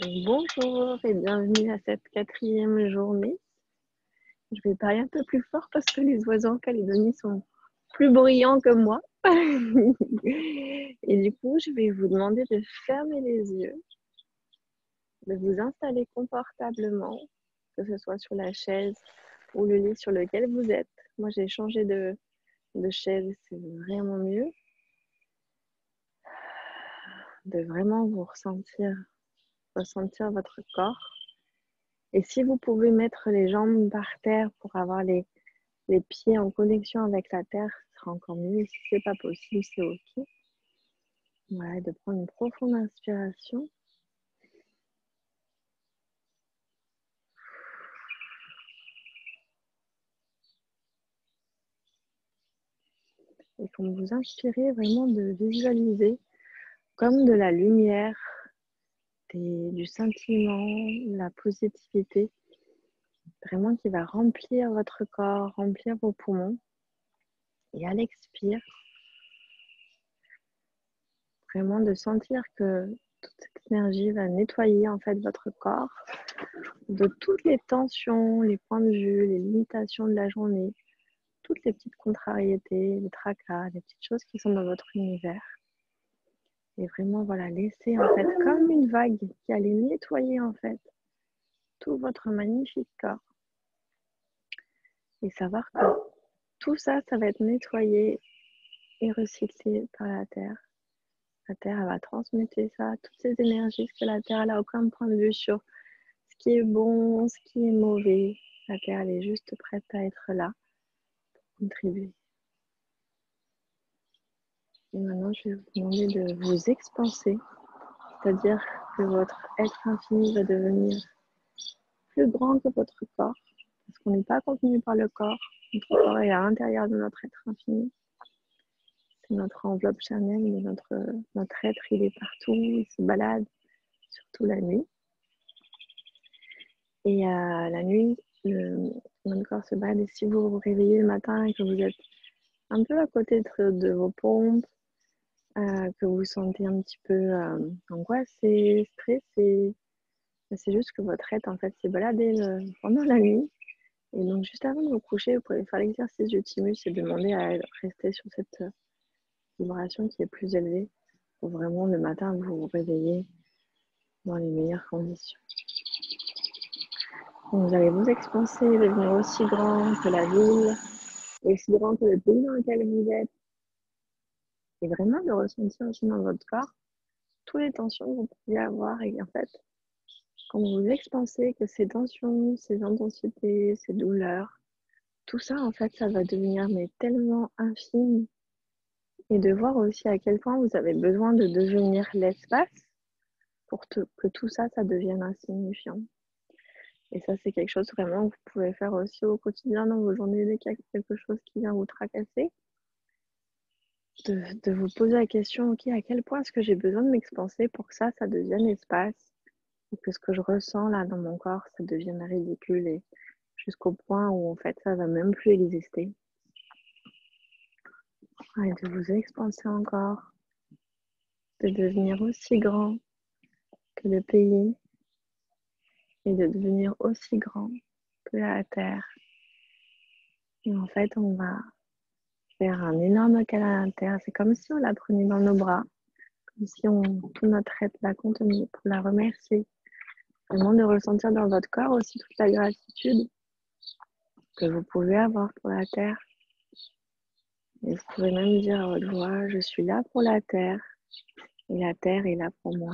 Bonjour et bienvenue à cette 4e journée. Je vais parler un peu plus fort parce que les oiseaux en Calédonie sont plus bruyants que moi. Et du coup, je vais vous demander de fermer les yeux, de vous installer confortablement, que ce soit sur la chaise ou le lit sur lequel vous êtes. Moi, j'ai changé de chaise, c'est vraiment mieux. De vraiment vous ressentir votre corps. Et si vous pouvez mettre les jambes par terre pour avoir les pieds en connexion avec la terre, ce sera encore mieux. Et si ce n'est pas possible, c'est OK. Voilà, de prendre une profonde inspiration. Et quand vous inspirez, vraiment de visualiser comme de la lumière, du sentiment, de la positivité, vraiment qui va remplir votre corps, remplir vos poumons. Et à l'expire, vraiment de sentir que toute cette énergie va nettoyer en fait votre corps de toutes les tensions, les points de vue, les limitations de la journée, toutes les petites contrariétés, les tracas, les petites choses qui sont dans votre univers. Et vraiment, voilà, laisser en fait comme une vague qui allait nettoyer en fait tout votre magnifique corps. Et savoir que tout ça, ça va être nettoyé et recyclé par la Terre. La Terre, elle va transmuter ça, toutes ces énergies, parce que la Terre, elle n'a aucun point de vue sur ce qui est bon, ce qui est mauvais. La Terre, elle est juste prête à être là pour contribuer. Et maintenant, je vais vous demander de vous expanser, c'est-à-dire que votre être infini va devenir plus grand que votre corps, parce qu'on n'est pas contenu par le corps. Notre corps est à l'intérieur de notre être infini. C'est notre enveloppe charnelle, mais notre être, il est partout, il se balade, surtout la nuit. Et la nuit, notre corps se balade. Et si vous vous réveillez le matin et que vous êtes un peu à côté de vos pompes, que vous sentez un petit peu angoissé, stressé, c'est juste que votre être en fait s'est baladé pendant la nuit. Et donc juste avant de vous coucher, vous pouvez faire l'exercice du thymus et demander à rester sur cette vibration qui est plus élevée pour vraiment le matin vous vous réveiller dans les meilleures conditions. Donc, vous allez vous expanser, devenir aussi grand que la ville, aussi grand que le pays dans lequel vous êtes, et vraiment de ressentir aussi dans votre corps toutes les tensions que vous pouvez avoir. Et en fait, quand vous expansez, que ces tensions, ces intensités, ces douleurs, tout ça, en fait, ça va devenir mais tellement infime. Et de voir aussi à quel point vous avez besoin de devenir l'espace pour que tout ça, ça devienne insignifiant. Et ça, c'est quelque chose vraiment que vous pouvez faire aussi au quotidien dans vos journées dès qu'il y a quelque chose qui vient vous tracasser. De vous poser la question, ok, à quel point est-ce que j'ai besoin de m'expanser pour que ça devienne espace et que ce que je ressens là dans mon corps, ça devienne ridicule et jusqu'au point où en fait ça va même plus exister. Et de vous expanser encore, de devenir aussi grand que le pays et de devenir aussi grand que la terre. Et en fait, on va faire un énorme câlin à la terre. C'est comme si on la prenait dans nos bras, comme si tout notre être la contenait pour la remercier. Vraiment de ressentir dans votre corps aussi toute la gratitude que vous pouvez avoir pour la terre. Et vous pouvez même dire à votre voix, je suis là pour la terre et la terre est là pour moi.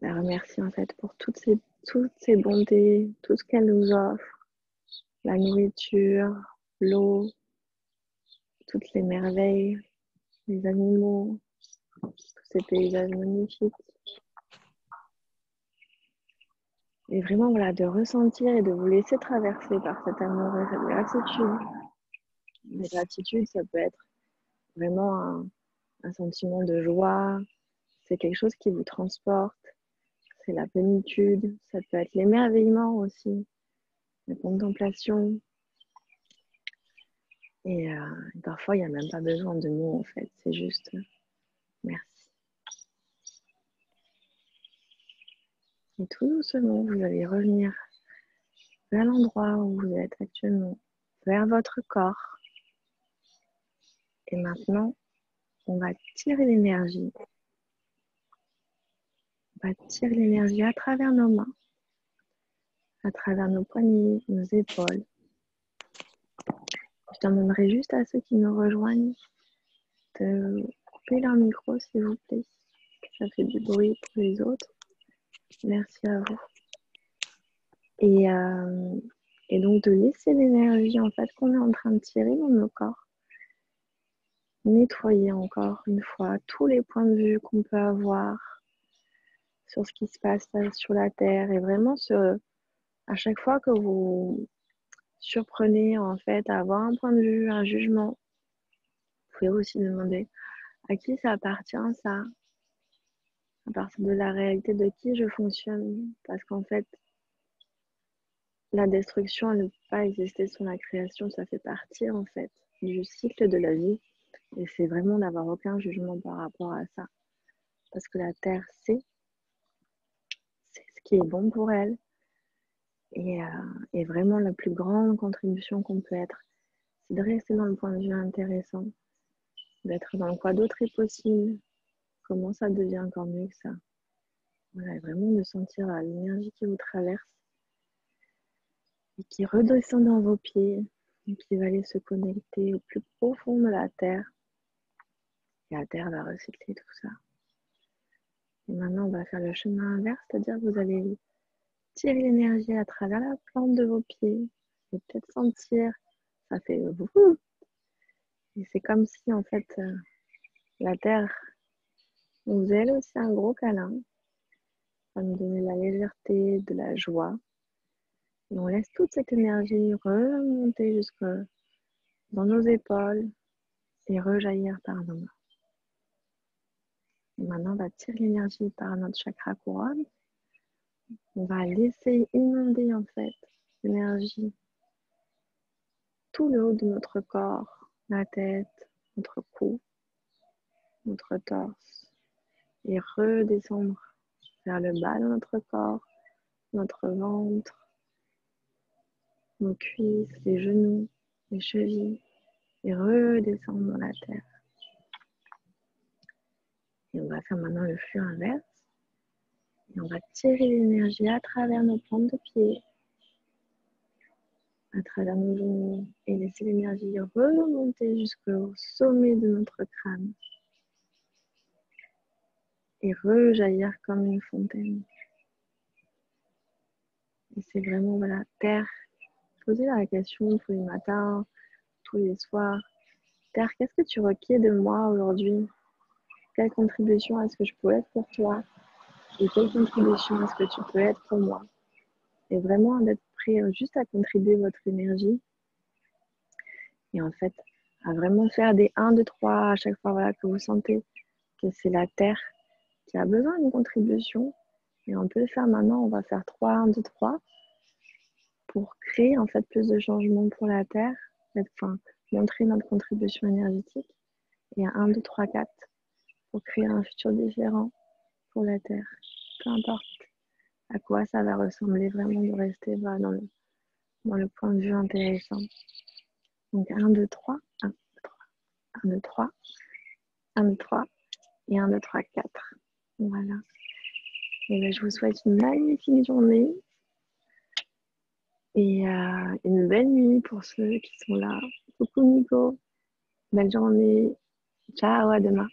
La remercier en fait pour toutes ces bontés, tout ce qu'elle nous offre, la nourriture, l'eau, toutes les merveilles, les animaux, tous ces paysages magnifiques. Et vraiment, voilà, de ressentir et de vous laisser traverser par cet amour et cette gratitude. La gratitude, ça peut être vraiment un sentiment de joie, c'est quelque chose qui vous transporte, c'est la plénitude, ça peut être l'émerveillement aussi, la contemplation. Et parfois, il n'y a même pas besoin de mots en fait, c'est juste merci. Et tout doucement, vous allez revenir vers l'endroit où vous êtes actuellement, vers votre corps. Et maintenant, on va tirer l'énergie. On va tirer l'énergie à travers nos mains, à travers nos poignets, nos épaules. Je demanderai juste à ceux qui nous rejoignent de couper leur micro, s'il vous plaît. Ça fait du bruit pour les autres. Merci à vous. Et donc de laisser l'énergie en fait qu'on est en train de tirer dans nos corps. Nettoyer encore une fois tous les points de vue qu'on peut avoir sur ce qui se passe sur la Terre. Et vraiment, à chaque fois que vous surprenez en fait à avoir un point de vue, un jugement, vous pouvez aussi demander à qui ça appartient ça, à partir de la réalité de qui je fonctionne. Parce qu'en fait, la destruction, elle ne peut pas exister sans la création, ça fait partie en fait du cycle de la vie. Et c'est vraiment d'avoir aucun jugement par rapport à ça. Parce que la Terre sait, c'est ce qui est bon pour elle. Et vraiment la plus grande contribution qu'on peut être, c'est de rester dans le point de vue intéressant, d'être dans quoi d'autre est possible, comment ça devient encore mieux que ça. Voilà, vraiment de sentir l'énergie qui vous traverse et qui redescend dans vos pieds et qui va aller se connecter au plus profond de la Terre. Et la Terre va recycler tout ça. Et maintenant, on va faire le chemin inverse, c'est-à-dire que vous allez tirer l'énergie à travers la plante de vos pieds et peut-être sentir, ça fait vous. Et c'est comme si en fait la Terre nous faisait elle aussi un gros câlin. Ça nous donner de la légèreté, de la joie. Et on laisse toute cette énergie remonter jusque dans nos épaules et rejaillir par nos mains. Et maintenant, on va tirer l'énergie par notre chakra couronne. On va laisser inonder en fait l'énergie tout le haut de notre corps, la tête, notre cou, notre torse, et redescendre vers le bas de notre corps, notre ventre, nos cuisses, les genoux, les chevilles, et redescendre dans la terre. Et on va faire maintenant le flux inverse. Et on va tirer l'énergie à travers nos plantes de pied, à travers nos genoux, et laisser l'énergie remonter jusqu'au sommet de notre crâne. Et rejaillir comme une fontaine. Et c'est vraiment, voilà, terre. Posez la question tous les matins, tous les soirs. Terre, qu'est-ce que tu requiers de moi aujourd'hui? Quelle contribution est-ce que je peux être pour toi? Et quelle contribution est-ce que tu peux être pour moi? Et vraiment d'être prêt juste à contribuer votre énergie. Et en fait, à vraiment faire des 1, 2, 3 à chaque fois voilà, que vous sentez que c'est la terre qui a besoin d'une contribution. Et on peut le faire maintenant, on va faire 3, 1, 2, 3 pour créer en fait plus de changements pour la terre, enfin, montrer notre contribution énergétique. Et 1, 2, 3, 4 pour créer un futur différent pour la terre. Peu importe à quoi ça va ressembler, vraiment de rester dans le point de vue intéressant. Donc 1, 2, 3, 1, 2, 3, 1, 2, 3, 1, 2, 3 et 1, 2, 3, 4. Voilà. Et bien, je vous souhaite une magnifique journée et une belle nuit pour ceux qui sont là. Coucou Nico, belle journée. Ciao, à demain.